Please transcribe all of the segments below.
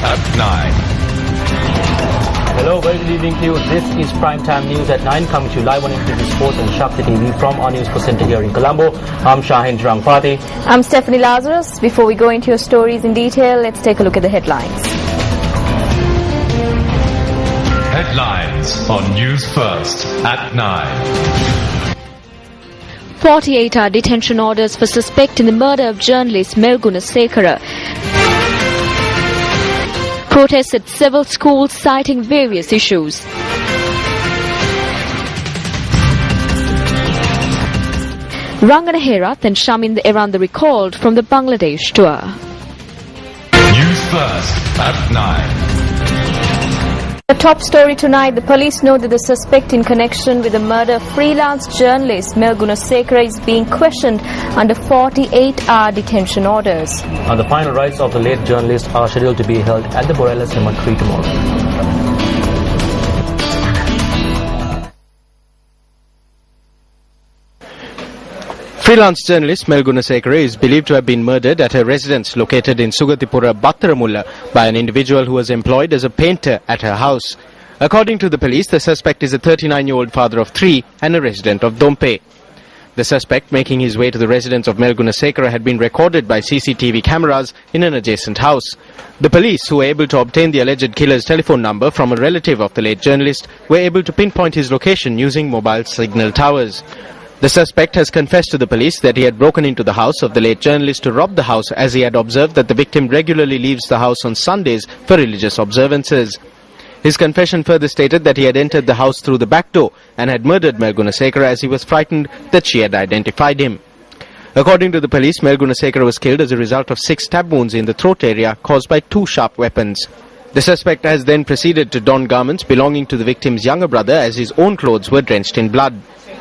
at 9. Hello, very good evening to you. This is Primetime News at 9, coming to you live on NTV Sports and Shakti TV from our Newsfirst Center here in Colombo. I'm Shahin Jrangpati. I'm Stephanie Lazarus. Before we go into your stories in detail, let's take a look at the headlines. Headlines on Newsfirst at 9. 48-hour detention orders for suspect in the murder of journalist Melguna Sekara. Protests at several schools citing various issues. Rangana Herath and Shamin Eranda recalled from the Bangladesh tour. Newsfirst at 9. The top story tonight, the police know that the suspect in connection with the murder of freelance journalist Melguna Sekara is being questioned under 48-hour detention orders. The final rites of the late journalist are scheduled to be held at the Borella Cemetery tomorrow. Freelance journalist Melguna Sekara is believed to have been murdered at her residence located in Sugatipura, Battaramulla by an individual who was employed as a painter at her house. According to the police, the suspect is a 39-year-old father of 3 and a resident of Dompe. The suspect making his way to the residence of Melguna Sekara had been recorded by CCTV cameras in an adjacent house. The police, who were able to obtain the alleged killer's telephone number from a relative of the late journalist, were able to pinpoint his location using mobile signal towers. The suspect has confessed to the police that he had broken into the house of the late journalist to rob the house, as he had observed that the victim regularly leaves the house on Sundays for religious observances. His confession further stated that he had entered the house through the back door and had murdered Melguna Sekara as he was frightened that she had identified him. According to the police, Melguna Sekara was killed as a result of 6 stab wounds in the throat area caused by 2 sharp weapons. The suspect has then proceeded to don garments belonging to the victim's younger brother, as his own clothes were drenched in blood.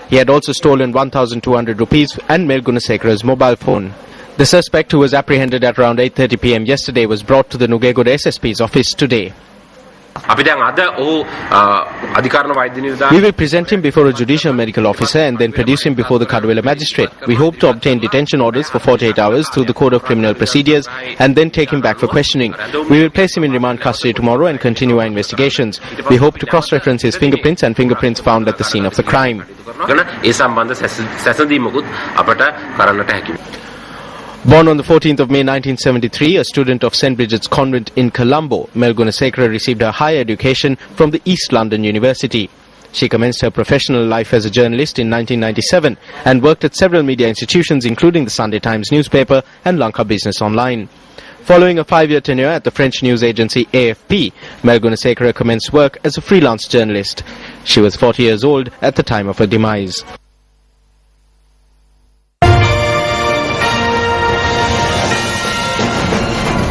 He had also stolen 1,200 rupees and Melguna Sekara's mobile phone. The suspect, who was apprehended at around 8:30 p.m. yesterday, was brought to the Nugegode SSP's office today. We will present him before a judicial medical officer and then produce him before the Kadwela magistrate. We hope to obtain detention orders for 48 hours through the Code of Criminal Procedures and then take him back for questioning. We will place him in remand custody tomorrow and continue our investigations. We hope to cross-reference his fingerprints and fingerprints found at the scene of the crime. Born on the 14th of May 1973, a student of St. Bridget's Convent in Colombo, Melguna Sekara received her higher education from the East London University. She commenced her professional life as a journalist in 1997 and worked at several media institutions, including the Sunday Times newspaper and Lanka Business Online. Following a 5-year tenure at the French news agency AFP, Melguna Sekara commenced work as a freelance journalist. She was 40 years old at the time of her demise.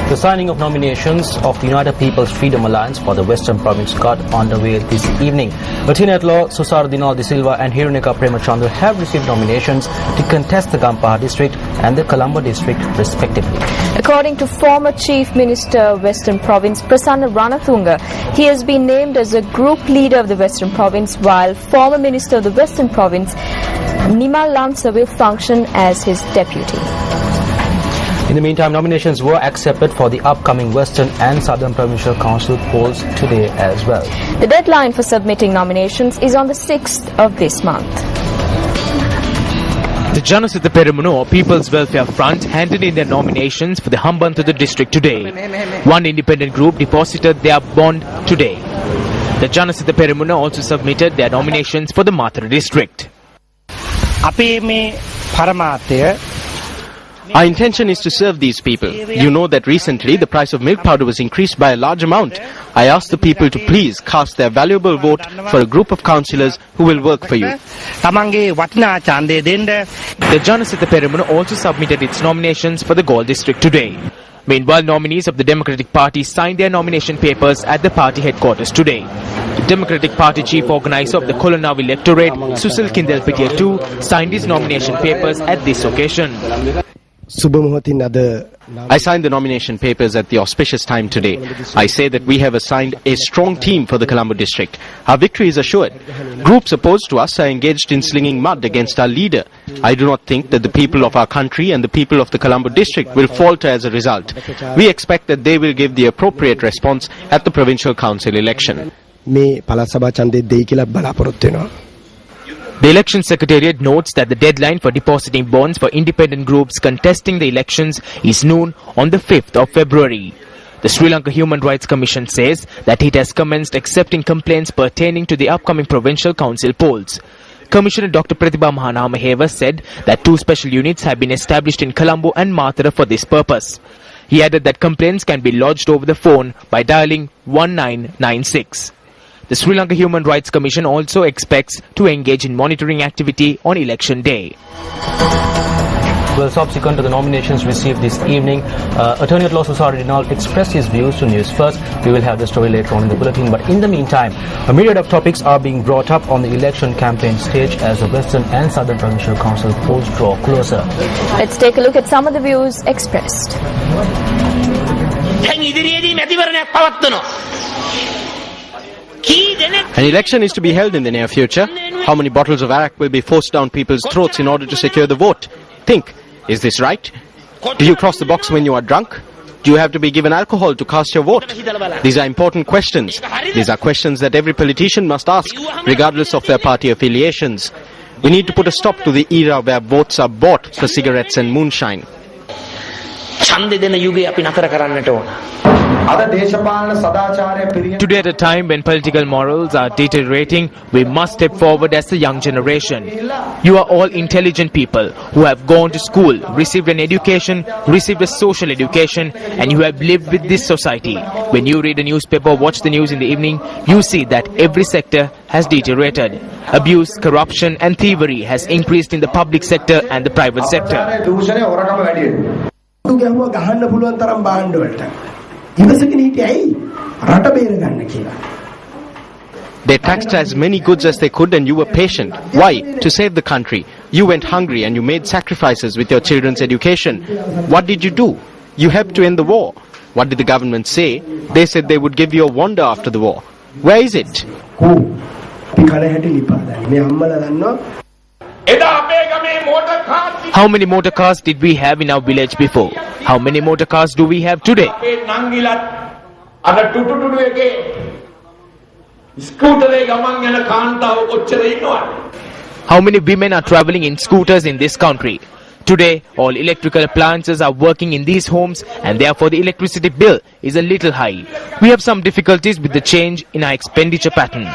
The signing of nominations of the United People's Freedom Alliance for the Western Province got underway this evening. Latinat Susardino de Silva and Hirunika Premachandra have received nominations to contest the Gampaha district and the Colombo district respectively. According to former Chief Minister of Western Province Prasanna Ranathunga, he has been named as a group leader of the Western Province, while former Minister of the Western Province Nimal Lamsa will function as his deputy. In the meantime, nominations were accepted for the upcoming Western and Southern Provincial Council polls today as well. The deadline for submitting nominations is on the 6th of this month. The Janasitha Peramunu or People's Welfare Front handed in their nominations for the Hambantota district today. One independent group deposited their bond today. The Janasitha Peramunu also submitted their nominations for the Mathura district. Our intention is to serve these people. You know that recently the price of milk powder was increased by a large amount. I ask the people to please cast their valuable vote for a group of councillors who will work for you. The Janasitha Peramunu also submitted its nominations for the Galle district today. Meanwhile, nominees of the Democratic Party signed their nomination papers at the party headquarters today. The Democratic Party chief organizer of the Kolonav electorate, Susil Kindelpitiya too, signed his nomination papers at this occasion. I signed the nomination papers at the auspicious time today. I say that we have assigned a strong team for the Colombo district. Our victory is assured. Groups opposed to us are engaged in slinging mud against our leader. I do not think that the people of our country and the people of the Colombo district will falter as a result. We expect that they will give the appropriate response at the provincial council election. මේ පළාත් සභා ඡන්දය දෙයි කියලා බලාපොරොත්තු වෙනවා. The election secretariat notes that the deadline for depositing bonds for independent groups contesting the elections is noon on the 5th of February. The Sri Lanka Human Rights Commission says that it has commenced accepting complaints pertaining to the upcoming provincial council polls. Commissioner Dr. Pratibha Mahanamaheva said that 2 special units have been established in Colombo and Matara for this purpose. He added that complaints can be lodged over the phone by dialing 1996. The Sri Lanka Human Rights Commission also expects to engage in monitoring activity on election day. Well, subsequent to the nominations received this evening, Attorney at Law Susari Dinal expressed his views to Newsfirst. We will have the story later on in the bulletin. But in the meantime, a myriad of topics are being brought up on the election campaign stage as the Western and Southern Provincial Council polls draw closer. Let's take a look at some of the views expressed. An election is to be held in the near future. How many bottles of arak will be forced down people's throats in order to secure the vote? Think, is this right? Do you cross the box when you are drunk? Do you have to be given alcohol to cast your vote? These are important questions. These are questions that every politician must ask, regardless of their party affiliations. We need to put a stop to the era where votes are bought for cigarettes and moonshine. Today, at a time when political morals are deteriorating, we must step forward as the young generation. You are all intelligent people who have gone to school, received an education, received a social education, and you have lived with this society. When you read a newspaper or watch the news in the evening, you see that every sector has deteriorated. Abuse, corruption and thievery has increased in the public sector and the private sector. They taxed as many goods as they could and you were patient. Why? To save the country. You went hungry and you made sacrifices with your children's education. What did you do? You helped to end the war. What did the government say? They said they would give you a wonder after the war. Where is it? How many motor cars did we have in our village before? How many motor cars do we have today? How many women are traveling in scooters in this country? Today, all electrical appliances are working in these homes and therefore the electricity bill is a little high. We have some difficulties with the change in our expenditure pattern.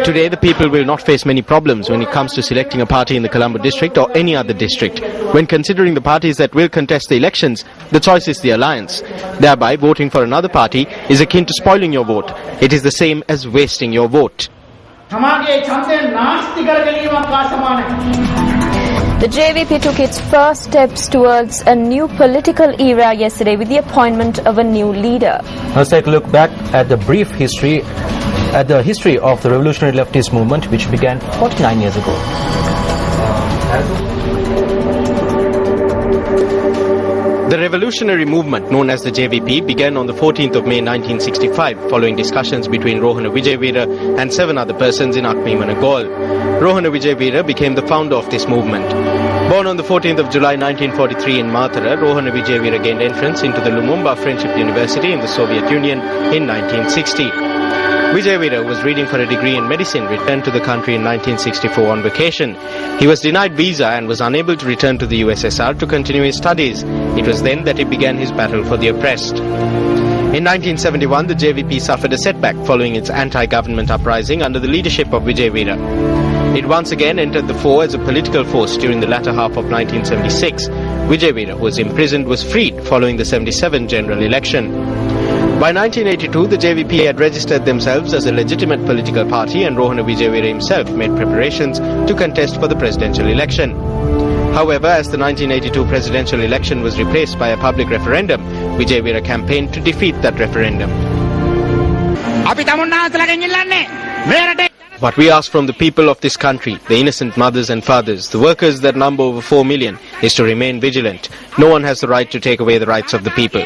Today, the people will not face many problems when it comes to selecting a party in the Colombo district or any other district. When considering the parties that will contest the elections, the choice is the alliance. Thereby, voting for another party is akin to spoiling your vote. It is the same as wasting your vote. The JVP took its first steps towards a new political era yesterday with the appointment of a new leader. Let's take a look back at the history of the revolutionary leftist movement, which began 49 years ago. The revolutionary movement known as the JVP began on the 14th of May 1965 following discussions between Rohana Vijayveera and 7 other persons in Akmimana Gaol. Rohana Vijayveera became the founder of this movement. Born on the 14th of July 1943 in Matara, Rohana Vijayveera gained entrance into the Lumumba Friendship University in the Soviet Union in 1960. Vijayveera was reading for a degree in medicine, returned to the country in 1964 on vacation. He was denied visa and was unable to return to the USSR to continue his studies. It was then that he began his battle for the oppressed. In 1971, the JVP suffered a setback following its anti-government uprising under the leadership of Vijayveera. It once again entered the fore as a political force during the latter half of 1976. Vijayveera, who was imprisoned, was freed following the 77 general election. By 1982, the JVP had registered themselves as a legitimate political party and Rohana Vijayveera himself made preparations to contest for the presidential election. However, as the 1982 presidential election was replaced by a public referendum, Vijayveera campaigned to defeat that referendum. What we ask from the people of this country, the innocent mothers and fathers, the workers that number over 4 million, is to remain vigilant. No one has the right to take away the rights of the people.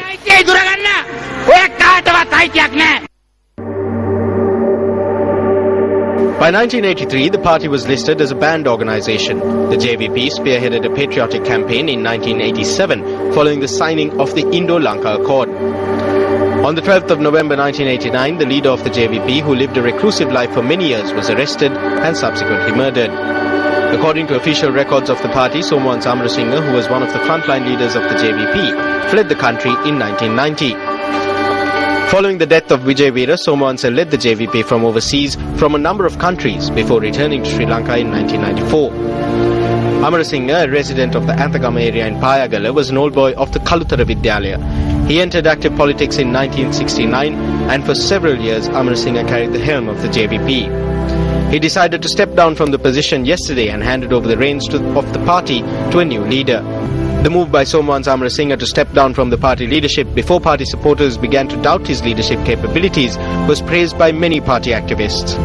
By 1983, the party was listed as a banned organization. The JVP spearheaded a patriotic campaign in 1987 following the signing of the Indo-Lanka Accord. On the 12th of November 1989, the leader of the JVP, who lived a reclusive life for many years, was arrested and subsequently murdered. According to official records of the party, Somohan Samarasinha, who was one of the frontline leaders of the JVP, fled the country in 1990. Following the death of Vijay Veera, Somohan led the JVP from overseas from a number of countries before returning to Sri Lanka in 1994. Amarasinghe, a resident of the Anthagama area in Payagala, was an old boy of the Kalutara Vidyalaya. He entered active politics in 1969 and for several years Amarasinghe carried the helm of the JVP. He decided to step down from the position yesterday and handed over the reins of the party to a new leader. The move by Somohan Samarasinha to step down from the party leadership before party supporters began to doubt his leadership capabilities was praised by many party activists.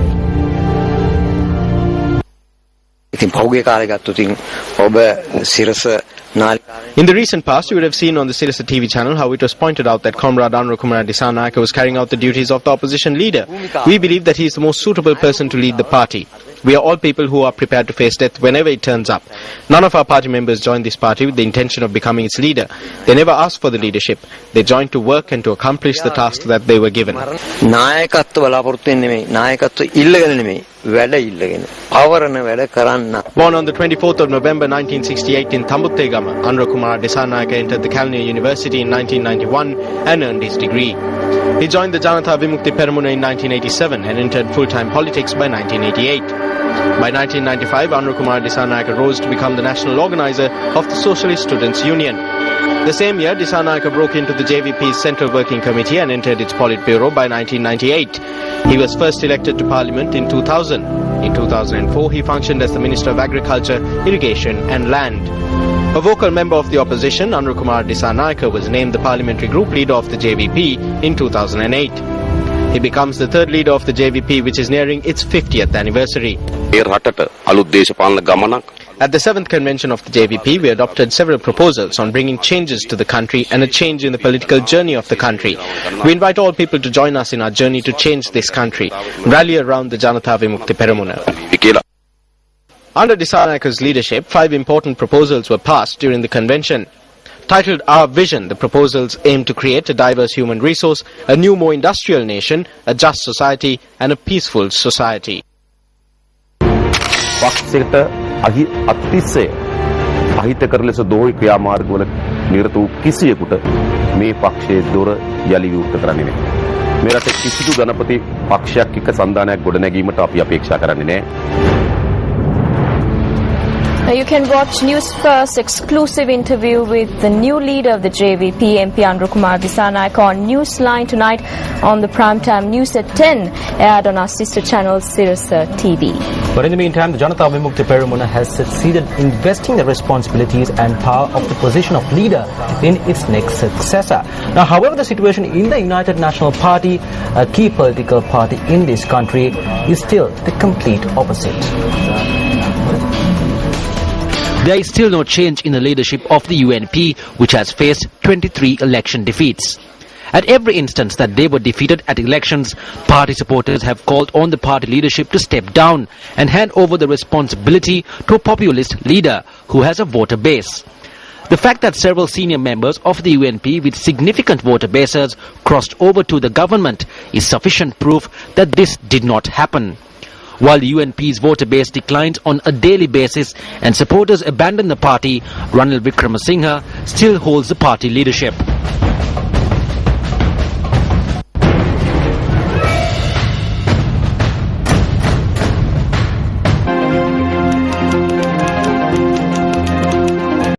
In the recent past, you would have seen on the Sirasa TV channel how it was pointed out that Comrade Anurakumara Dissanayake was carrying out the duties of the opposition leader. We believe that he is the most suitable person to lead the party. We are all people who are prepared to face death whenever it turns up. None of our party members joined this party with the intention of becoming its leader. They never asked for the leadership. They joined to work and to accomplish the task that they were given. Born on the 24th of November 1968 in Tambuttegama, Anurakumara Dissanayake entered the Kalniya University in 1991 and earned his degree. He joined the Janatha Vimukti Peramuna in 1987 and entered full-time politics by 1988. By 1995, Anurakumara Dissanayake rose to become the national organizer of the Socialist Students' Union. The same year, Dissanayake broke into the JVP's Central Working Committee and entered its Politburo by 1998. He was first elected to Parliament in 2000. In 2004, he functioned as the Minister of Agriculture, Irrigation and Land. A vocal member of the opposition, Anurakumara Dissanayake was named the parliamentary group leader of the JVP in 2008. He becomes the third leader of the JVP, which is nearing its 50th anniversary. At the 7th convention of the JVP, we adopted several proposals on bringing changes to the country and a change in the political journey of the country. We invite all people to join us in our journey to change this country. Rally around the Janatha Vimukti Peramuna. Under Disanayake's leadership, 5 important proposals were passed during the convention. Titled Our Vision, the proposals aim to create a diverse human resource, a new, more industrial nation, a just society and a peaceful society. පක්ෂයට අතිශය අහිතකර ලෙස දෝහි ක්‍රියාමාර්ගවල නිරත වූ කිසියෙකුට මේ පක්ෂයේ දොර යලි විවෘත කරන්නේ නැහැ. මේ රටේ කිසිදු ගණපති පක්ෂයක් එක්ක සන්දානයක් ගොඩනැගීමට අපි අපේක්ෂා කරන්නේ නැහැ. You can watch Newsfirst exclusive interview with the new leader of the JVP, MP Anurakumara Dissanayake, on Newsline tonight on the primetime news at 10, aired on our sister channel Sirasa TV. But in the meantime, the Janatha Vimukti Peramuna has succeeded in vesting the responsibilities and power of the position of leader in its next successor. Now, however, the situation in the United National Party, a key political party in this country, is still the complete opposite. There is still no change in the leadership of the UNP, which has faced 23 election defeats. At every instance that they were defeated at elections, party supporters have called on the party leadership to step down and hand over the responsibility to a populist leader who has a voter base. The fact that several senior members of the UNP with significant voter bases crossed over to the government is sufficient proof that this did not happen. While the UNP's voter base declines on a daily basis and supporters abandon the party, Ranil Wickremesinghe still holds the party leadership.